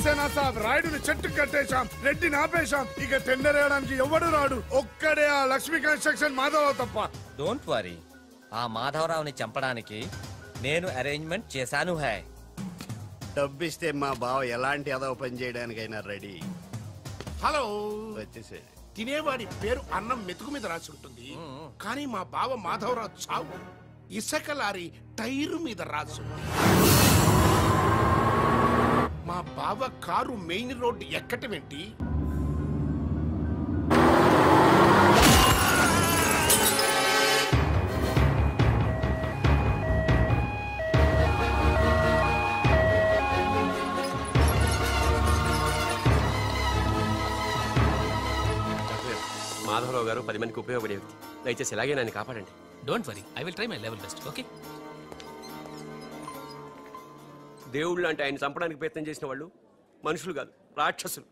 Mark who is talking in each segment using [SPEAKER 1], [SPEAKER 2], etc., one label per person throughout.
[SPEAKER 1] సక్సేనా సాబ్ రాయుడుని చెట్టు కట్టేశాం, రెడ్డిని ఆపేశాం. ఇక టెండర్ వేయడానికి ఎవడు రాడు. ఒక్కడే ఆ లక్ష్మీ కన్స్ట్రక్షన్ మాధవరావు తప్ప.
[SPEAKER 2] డోంట్ వరీ, ఆ మాధవరావుని చంపడానికి నేను అరేంజ్మెంట్ చేశాను. హై
[SPEAKER 3] డబ్బిస్తే మా బావ ఎలాంటి అదవ పని చేయడానికైనా రెడీ.
[SPEAKER 1] హలో,
[SPEAKER 3] వచ్చేసాడు.
[SPEAKER 1] తినేవాడి పేరు అన్నం మెతుకు మీద రాసి ఉంటుంది, కానీ మా బావ మాధవరావు చావు ఇసుక లారీ టైరు మీద రాసు. మా బావ కారు మెయిన్ రోడ్డు ఎక్కటమేంటి?
[SPEAKER 4] మాధవరావు గారు 10 మందికి ఉపయోగపడే వ్యక్తి. దయచేసి ఇలాగే నన్ను కాపాడండి.
[SPEAKER 5] Don't worry, I will try my level best. Okay.
[SPEAKER 4] దేవుళ్ళు అంటే ఆయన చంపడానికి ప్రయత్నం చేసిన వాళ్ళు మనుషులు కాదు, రాక్షసులు.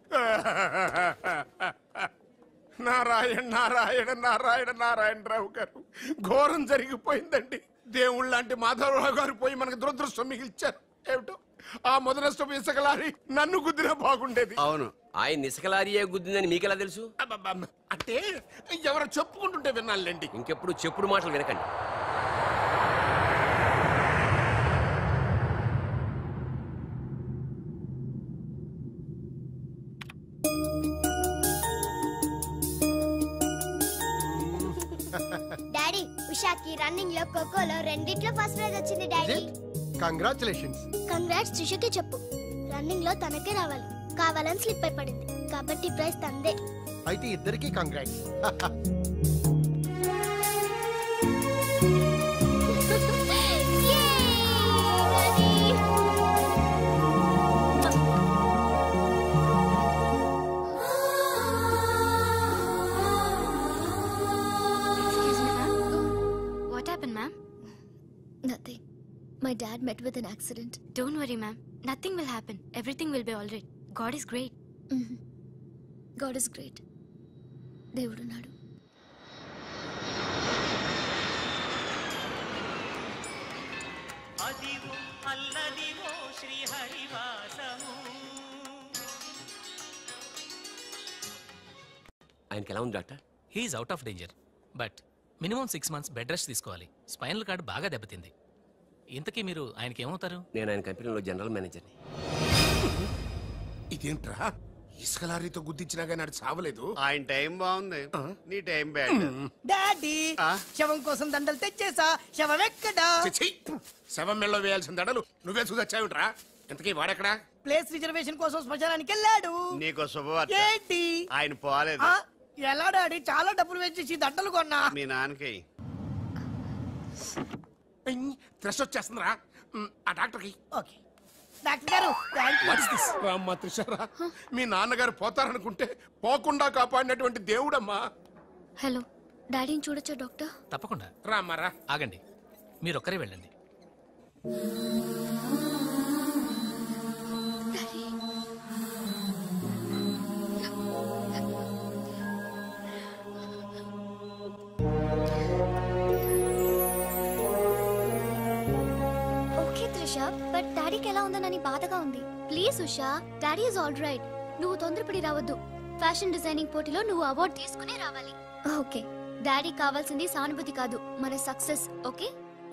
[SPEAKER 1] నారాయణ నారాయణ నారాయణ నారాయణరావు గారు, ఘోరం జరిగిపోయిందండి. దేవుళ్ళు లాంటి మాధవరావు గారు పోయి మనకు దురదృష్టం మిగిల్చారు. ఏమిటో ఆ మొదనష్టం ఇసుక లారీ నన్ను గుద్దినా బాగుండేది.
[SPEAKER 4] అవును, ఆయన ఇసుకలారియే గుద్దిందని మీకెలా తెలుసు?
[SPEAKER 1] అంటే ఎవరో చెప్పుకుంటుంటే విన్నానులేండి.
[SPEAKER 4] ఇంకెప్పుడు చెప్పుడు మాటలు వినకండి.
[SPEAKER 6] డాడీ, ఉషాకి రన్నింగ్ లో ఖోఖోలో రెండిట్లో ఫస్ట్ ప్రైజ్ వచ్చింది డాడీ.
[SPEAKER 7] కంగ్రాచులేషన్స్.
[SPEAKER 6] కంగ్రాట్స్ త్రిషకి చెప్పు. రన్నింగ్ లో తనకే రావాలి, కావాలని స్లిప్ అయి పడింది కాబట్టి ప్రైజ్ తందే.
[SPEAKER 7] అయితే ఇద్దరికి congrats.
[SPEAKER 6] Nothing. My dad met with an accident.
[SPEAKER 8] Don't worry, ma'am. Nothing will happen. Everything will be all right. God is great.
[SPEAKER 6] God is great. దేవుడు నాడు.
[SPEAKER 9] అదివో అల్లదివో శ్రీ హరివాసము.
[SPEAKER 4] ఆయనకి ఎలా ఉంది doctor?
[SPEAKER 5] He's out of danger, but minimum 6 months bed rest తీసుకోవాలి. Spinal cord బాగా దెబ్బతింది. ఇంతకీ మీరు ఆయనకి ఏమవుతారు?
[SPEAKER 4] నేను ఆయన కంపెనీలో జనరల్ మేనేజర్ని.
[SPEAKER 1] ఇదేంట్రా, ఇసుక లారీతో గుద్దించినా కానీ అది చావలేదు.
[SPEAKER 3] ఆయన టైం బాగుంది, నీ టైం బ్యాడ్.
[SPEAKER 10] డాడీ, శవం కోసం దండలు తెచ్చేసా. శవం ఎక్కడా?
[SPEAKER 1] శవం మెళ్ళలో వేయాల్సిన దండలు నువ్వే చూసొచ్చావుట్రా. ఇంతకీ వాడెక్కడా?
[SPEAKER 10] ప్లేస్ రిజర్వేషన్ కోసం శ్మశానానికి వెళ్ళాడు.
[SPEAKER 3] నీకు శుభవార్త.
[SPEAKER 10] ఏంటి?
[SPEAKER 3] ఆయన పోలేదు.
[SPEAKER 10] ఎలా డాడీ? చాలా డబ్బులు వేసేసి దండలు కొన్నా.
[SPEAKER 3] మీ నాన్నకి
[SPEAKER 1] త్రెష్ వచ్చేస్తుందిరా ఆ డాక్టర్కి.
[SPEAKER 10] ఓకే డాక్టర్ గారు.
[SPEAKER 1] రామ్మా త్రిషారా, మీ నాన్నగారు పోతారనుకుంటే పోకుండా కాపాడినటువంటి దేవుడమ్మా.
[SPEAKER 6] హలో, డాడీని చూడొచ్చా డాక్టర్?
[SPEAKER 5] తప్పకుండా.
[SPEAKER 1] రామ్మారా.
[SPEAKER 5] ఆగండి, మీరు ఒక్కరే వెళ్ళండి.
[SPEAKER 6] బట్ డాడీకి ఎలా ఉందనని బాధగా ఉంది. Please Usha, daddy is all right. నువ్వు తొందరపడి రావద్దు. ఫ్యాషన్ డిజైనింగ్ పోటీలో నువ్వు అవార్డు తీసుకునే రావాలి. ఓకే, డాడీ కావాల్సింది సానుభూతి కాదు, మన సక్సెస్. ఓకే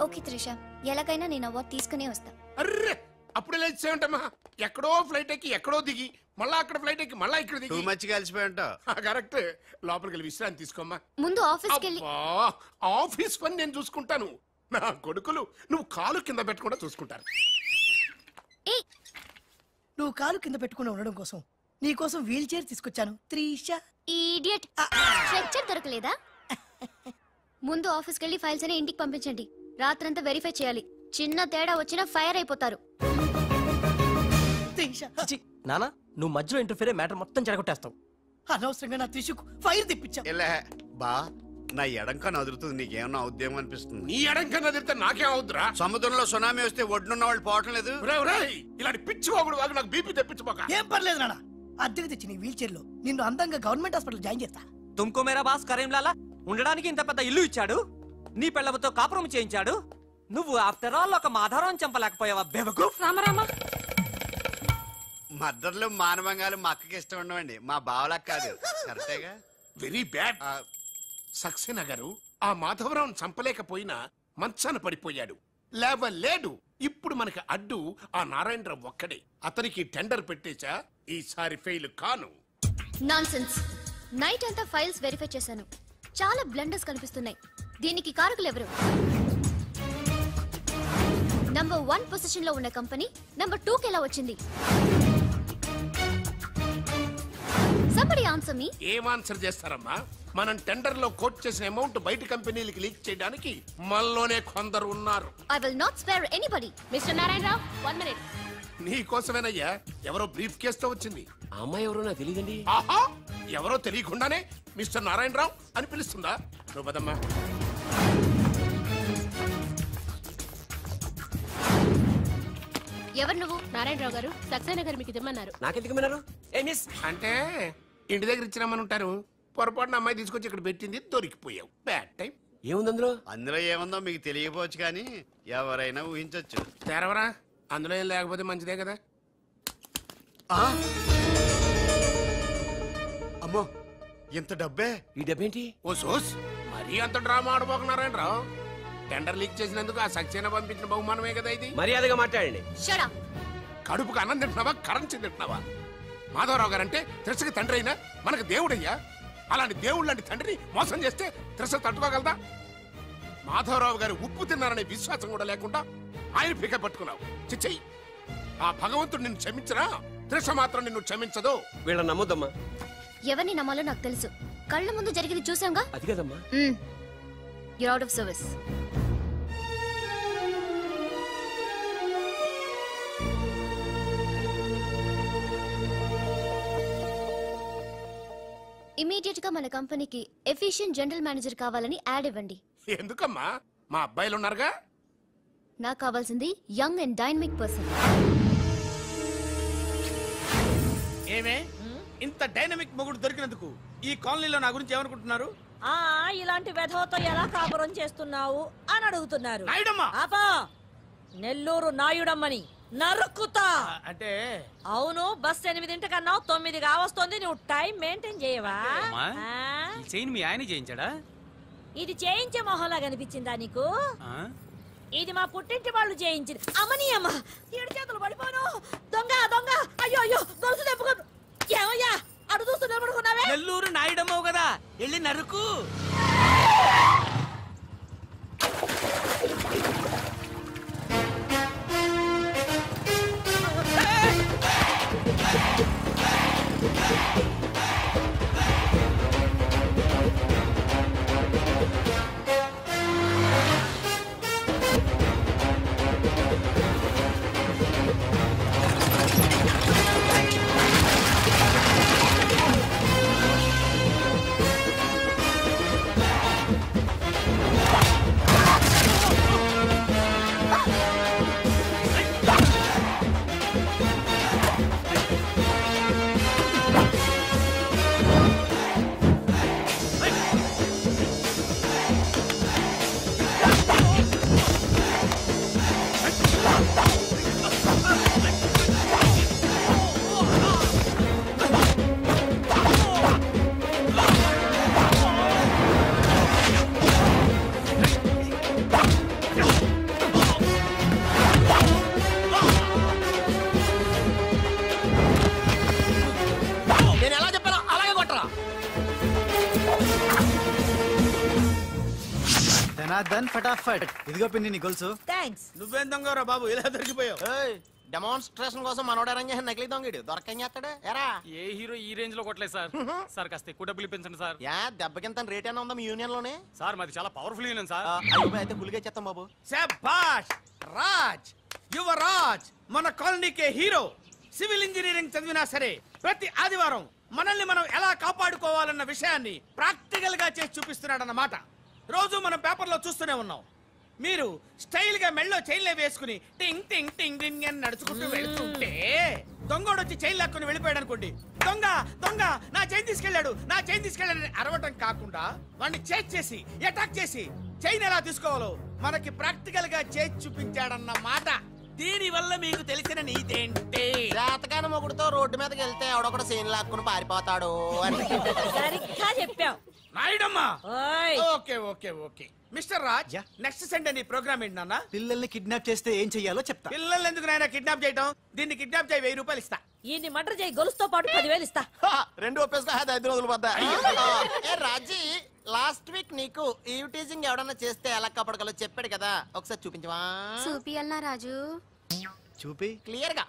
[SPEAKER 6] ఓకే త్రిష, ఎలాగైనా నేను అవార్డు తీసుకునే వస్తా.
[SPEAKER 1] అర్రే, అప్పుడు ఇలా ఇచ్చేయంటమ్మా. ఎక్కడో ఫ్లైట్ ఎక్కి ఎక్కడో దిగి మళ్ళా అక్కడ ఫ్లైట్ ఎక్కి మళ్ళా ఇక్కడ దిగి
[SPEAKER 3] మంచిగా కలిసిపోయి ఉంటావు.
[SPEAKER 1] కరెక్ట్. లోపలికి వెళ్ళి విశ్రాంతి తీసుకోమ్మా.
[SPEAKER 6] ముందు ఆఫీస్కి వెళ్ళి.
[SPEAKER 1] ఆఫీస్ పని నేను చూసుకుంటాను. నా కొడుకులు నువ్వు కాలు కింద పెట్టకుండా చూసుకుంటారు.
[SPEAKER 10] నువ్వు కాలు కింద పెట్టుకుని ఉండడం కోసం నీ కోసం వీల్ చైర్ తీసుకొచ్చాను త్రిష.
[SPEAKER 6] ఈడియట్, స్ట్రెచ్చర్ దొరకలేదా? ముందు ఆఫీస్కి వెళ్ళి ఫైల్స్ అనే ఇంటికి పంపించండి. రాత్రంతా వెరిఫై చేయాలి. చిన్న తేడా వచ్చినా ఫైర్ అయిపోతారు.
[SPEAKER 11] నానా, నువ్వు మధ్యలో ఇంటర్ఫియర్ మ్యాటర్ మొత్తం చెడగొట్టేస్తావు.
[SPEAKER 10] అనవసరంగా నా త్రిషకు ఫైర్ తెప్పించావు.
[SPEAKER 3] బా, నా ఎడంకన్నా అదురుతుంది, నీకేమన్నా ఉద్యమం అనిపిస్తుంది?
[SPEAKER 1] నీ ఎడంకన్నా అదిరితే నాకేం అవుద్దురా?
[SPEAKER 3] సముద్రంలో సునామీ వస్తే ఒడ్డున్న వాళ్ళు పోవటం లేదు.
[SPEAKER 1] ఇలాంటి పిచ్చి వాగుడు వాగు నాకు బీపీ తెప్పించుకోక.
[SPEAKER 10] ఏం పర్లేదు నాన్న, అద్దెకి తెచ్చి నీ వీల్ చైర్ లో నిన్ను అందంగా గవర్నమెంట్ హాస్పిటల్ జాయిన్ చేస్తా.
[SPEAKER 11] తుమ్కో మేరా బాస్ కరీంలాలా ఉండడానికి ఇంత పెద్ద ఇల్లు ఇచ్చాడు, నీ పిల్లలతో కాపురం చేయించాడు. నువ్వు ఆఫ్టర్ ఆల్ ఒక మాధవరావుని చంపలేకపోయావా బేవకు?
[SPEAKER 8] రామరామ,
[SPEAKER 3] మద్దర్లు మానవంగాలు మా అక్కకి ఇష్టం ఉండవండి, మా బావలకు కాదు. కరెక్టేగా?
[SPEAKER 1] Very bad. సక్సేనా గారు ఆ మాధవరావును చంపలేకపోయినా మంచాన పడిపోయాడు, లేవలేడు. ఇప్పుడు మనకి అడ్డు ఆ నారాయణరావు ఒక్కడే. అతనికి టెండర్ పెట్టేశా, ఈసారి ఫెయిల్ కాను.
[SPEAKER 6] నాన్సెన్స్. నైట్ అంతా ఫైల్స్ వెరిఫై చేశాను, చాలా బ్లండర్స్ కనిపిస్తున్నాయి. దీనికి కారకులు ఎవరు? నంబర్ 1 పొజిషన్ లో ఉన్న కంపెనీ నంబర్ 2కి ఎలా వచ్చింది? Somebody answer me.
[SPEAKER 1] ఏం ఆన్సర్ చేస్తారమ్మా? మనం టెండర్ లో కోట్ చేసిన అమౌంట్ బయట కంపెనీలకి లీక్ చేయడానికి మనలోనే కొందరు ఉన్నారు.
[SPEAKER 6] I will not spare anybody. Mr. Narayanrao, 1 minute.
[SPEAKER 1] నీ కోసమేనయ్యా. ఎవరో బ్రీఫ్ కేసుతో వచ్చింది.
[SPEAKER 4] ఆ అమ్మాయి ఎవరో నాకు తెలియదండి.
[SPEAKER 1] ఆహా, ఎవరో తెలియకుండానే మిస్టర్ నారాయణరావు అని పిలుస్తుందా? నువ్వు పదమ్మా.
[SPEAKER 6] ఎవరు నువ్వు? నారాయణరావు గారు సక్సేనా గారు మీకు ఇమ్మన్నారు.
[SPEAKER 4] నాకెందుకు విన్నారు? ఏ మిస్
[SPEAKER 1] అంటే ఇంటి దగ్గర ఇచ్చినామని ఉంటారు. పొరపాటున అమ్మాయి తీసుకొచ్చి ఇక్కడ పెట్టింది, దొరికిపోయావు. Bad time.
[SPEAKER 4] ఏముంది అందులో?
[SPEAKER 3] అందులో ఏముందో మీకు తెలియకపోవచ్చు, కానీ ఎవరైనా ఊహించొచ్చు.
[SPEAKER 1] తెరవరా, అందులో ఏం లేకపోతే మంచిదే కదా.
[SPEAKER 3] అమ్మో, ఇంత డబ్బే?
[SPEAKER 4] ఈ డబ్బేంటి?
[SPEAKER 1] ఓ సోస్, మరీ అంత డ్రామా ఆడబోకున్నారాయణరావు. టెండర్ లీక్ చేసినందుకు ఆ సక్సేనా పంపించిన బహుమానమే కదా ఇది.
[SPEAKER 4] మర్యాదగా మాట్లాడండి.
[SPEAKER 6] Shut up.
[SPEAKER 1] కడుపుకు అన్నం తింటున్నావా, కరెన్సీ తింటున్నావా? మాధవరావు గారంటే త్రిసకి తండ్రి అయినా మనకు దేవుడయ్యా. అలాంటి దేవుడు లాంటి తండ్రిని మోసం చేస్తే త్రిస తట్టుకోగలదా? మాధవరావు గారు ఉప్పు తిన్నారనే విశ్వాసం కూడా లేకుండా ఆయన పీక పట్టుకున్నావు. చిచ్చయ్యి, ఆ భగవంతుడు నిన్ను క్షమించరా? త్రిష మాత్రం నిన్ను క్షమించదు.
[SPEAKER 4] వీళ్ళని నమ్మొద్దమ్మా.
[SPEAKER 6] ఎవరిని నమ్మాలో నాకు తెలుసు. కళ్ళ ముందు జరిగింది చూసాంగా.
[SPEAKER 4] అది కదమ్మా.
[SPEAKER 6] You're out of service. Immediate గా మన కంపెనీకి ఎఫిషియెంట్ జనరల్ మేనేజర్ కావాలని యాడ్ ఇవ్వండి.
[SPEAKER 1] ఎందుకమ్మా? మా అబ్బాయిలు ఉన్నారుగా.
[SPEAKER 6] నాకు కావాల్సింది యంగ్ అండ్ డైనమిక్ పర్సన్.
[SPEAKER 12] ఏమే ఇంత డైనమిక్ మొగుడు దొరికినందుకు ఈ కాలనీలో నా గురించి ఏమనుకుంటున్నారు?
[SPEAKER 13] ఇలాంటి వెధవతో ఎలా కాపురం చేస్తున్నావు అని అడుగుతున్నారు.
[SPEAKER 12] నాయుడమ్మ,
[SPEAKER 13] నెల్లూరు నాయుడమ్మని నరుక్కుతా.
[SPEAKER 12] అంటే
[SPEAKER 13] అవును, బస్ 8 కన్నావు, 9 కావస్తుంది. నువ్వు టైం మెయింటైన్ చేయవా?
[SPEAKER 11] చైన్ మీ ఆయన చేయించాడా?
[SPEAKER 13] ఇది చేయించే మొహంలా కనిపించిందా నీకు? ఇది మా పుట్టింటి వాళ్ళు చేయించింది. అమ్మని అమ్మ, 7 చేతులు పడిపోను. దొంగ దొంగ, అయ్యో అయ్యో, గొలుసు తెప్పుకోను. ఏమయ్యా అడు చూస్తూ నిలబడుకున్నావే?
[SPEAKER 12] నెల్లూరు నాయుడమ్మవు కదా, వెళ్ళి నరుకు.
[SPEAKER 14] ధనాధన్ ఫటాఫట్. ఇదిగో పిన్ని నీ గొలుసు.
[SPEAKER 13] థాంక్స్.
[SPEAKER 12] నువ్వేం దొంగరా బాబు, ఇలా దొరికిపోయావు?
[SPEAKER 14] డెమాన్స్ట్రేషన్ కోసం మనోడారని చేసిన నకిలీ దొంగడు దొరకని చేస్తాడు. ఎరా
[SPEAKER 11] ఏ హీరో ఈ రేంజ్ లో కొట్టలేదు సార్. సార్ కాస్త ఎక్కువ డబ్బులు ఇప్పించండి సార్.
[SPEAKER 14] యా దెబ్బకింత రేట్ అయినా ఉందా మీ యూనియన్ లోనే?
[SPEAKER 11] సార్ మాది చాలా పవర్ఫుల్ యూనియన్ సార్.
[SPEAKER 14] అయితే గులిగే చేస్తాం బాబు.
[SPEAKER 12] శభాష్ రాజ్, యువరాజ్, మన కాలనీకే హీరో. సివిల్ ఇంజనీరింగ్ చదివినా సరే ప్రతి ఆదివారం మనల్ని మనం ఎలా కాపాడుకోవాలన్న విషయాన్ని ప్రాక్టికల్ గా చేసి చూపిస్తున్నాడన్నమాట. రోజు మనం పేపర్లో చూస్తూనే ఉన్నాం. మీరు స్టైల్ గా మెళ్ళో చైన్లే వేసుకుని టింగ్ టింగ్ టింగ్ టింగ్ అని నడుచుకుంటూ వెళ్తుంటే దొంగోడు వచ్చి చైన్ లాక్కుని వెళ్ళిపోయాడు అనుకోండి. దొంగ దొంగ నా చైన్ తీసుకెళ్లాడు, నా చైన్ తీసుకెళ్లాడని అరవటం కాకుండా వాడిని చేజ్ చేసి అటాక్ చేసి చైన్ ఎలా తీసుకోవాలో మనకి ప్రాక్టికల్ గా చేసి చూపించాడన్న మాట. దీని వల్ల మీకు తెలిసిన నీతేంటి?
[SPEAKER 14] జాతకాన మొగుడుతో రోడ్డు మీదకి వెళ్తే ఎవడొకడు సీన్ లాక్కుని పారిపోతాడు అని.
[SPEAKER 13] సరిగ్గా చెప్పావు
[SPEAKER 12] నాయుడమ్మా.
[SPEAKER 13] ఓయ్.
[SPEAKER 12] Okay okay okay mister Raj, next Sunday నీ ప్రోగ్రామ్ ఏంటి నాన్న?
[SPEAKER 15] పిల్లల్ని కిడ్నాప్ చేస్తే ఏం చెయ్యాలో చెప్తా.
[SPEAKER 12] పిల్లల్ని ఎందుకు నాయన కిడ్నాప్ చేయటం? దీన్ని కిడ్నాప్ చేయి, 1000 రూపాయలు ఇస్తా.
[SPEAKER 13] ఈయన్ని మర్డర్ చేయి, గొలుసుతో పాటు 10,000 ఇస్తా.
[SPEAKER 14] రెండు ఒప్పేసుకో, 5 రోజులు పడ్డా. ఏ రాజీ, లాస్ట్ వీక్ నీకు ఈ టీజింగ్ ఎవడన్నా చేస్తే ఎలా కాపాడగలో చెప్పాడు కదా, ఒకసారి చూపించవా?
[SPEAKER 6] చూపియల్నా రాజు?
[SPEAKER 15] చూపి
[SPEAKER 14] క్లియర్ గా.